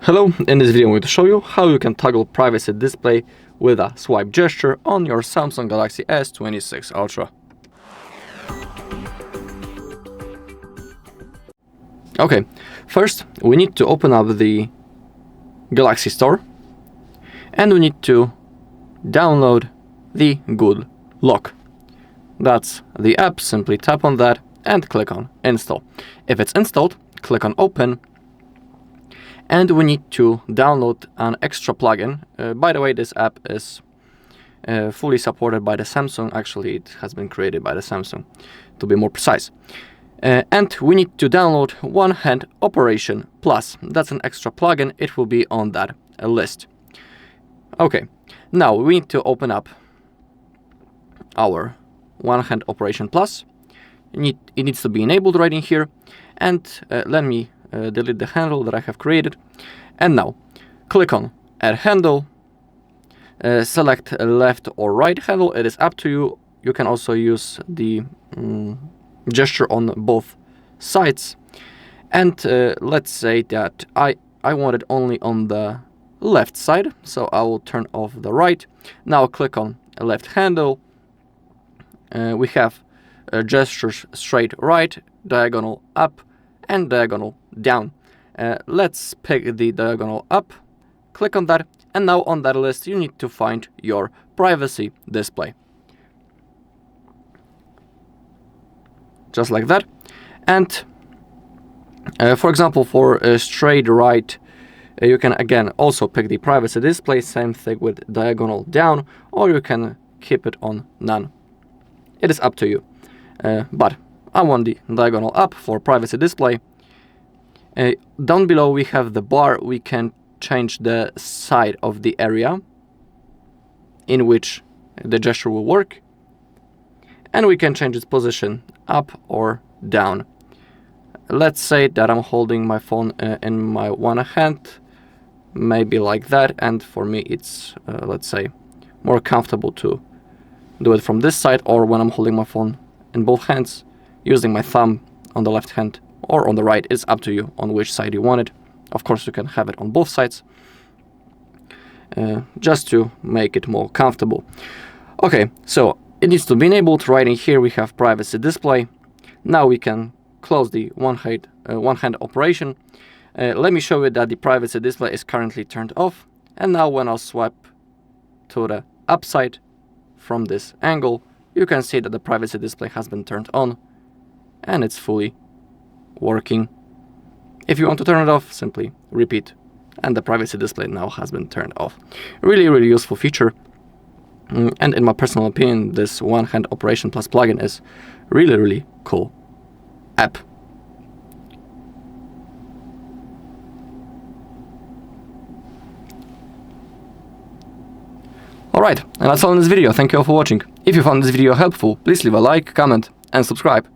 Hello, in this video I'm going to show you how you can toggle privacy display with a swipe gesture on your Samsung Galaxy S26 Ultra. Okay, first we need to open up the Galaxy Store and we need to download the Good Lock. That's the app. Simply tap on that and click on install. If it's installed, click on open. And we need to download an extra plugin. By the way, this app is fully supported by the Samsung. Actually, it has been created by the Samsung, to be more precise. And we need to download One Hand Operation Plus. That's an extra plugin. It will be on that list. Okay, now we need to open up our One Hand Operation Plus. It needs to be enabled right in here. And let me delete the handle that I have created. And now click on Add Handle. Select left or right handle. It is up to you. You can also use the gesture on both sides. And let's say that I want it only on the left side, so I will turn off the right. Now click on left handle. We have gestures straight right, diagonal up, and diagonal down. Let's pick the diagonal up, click on that, and now on that list you need to find your privacy display. Just like that. And for example, for straight right, you can again also pick the privacy display, same thing with diagonal down, or you can keep it on none. It is up to you. But I want the diagonal up for privacy display. Down below we have the bar. We can change the side of the area in which the gesture will work. And we can change its position up or down. Let's say that I'm holding my phone in my one hand, maybe like that. And for me it's, let's say, more comfortable to do it from this side, or when I'm holding my phone in both hands, using my thumb on the left hand or on the right. It's up to you on which side you want it. Of course, you can have it on both sides, just to make it more comfortable. Okay, so it needs to be enabled. Right in here we have privacy display. Now we can close the one hand operation. Let me show you that the privacy display is currently turned off. And now when I'll swipe to the upside from this angle, you can see that the privacy display has been turned on and it's fully working. If you want to turn it off, simply repeat, and the privacy display now has been turned off. Really, really useful feature. And in my personal opinion, this One Hand Operation Plus plugin is really, really cool app. Alright, and that's all in this video. Thank you all for watching. If you found this video helpful, please leave a like, comment, and subscribe.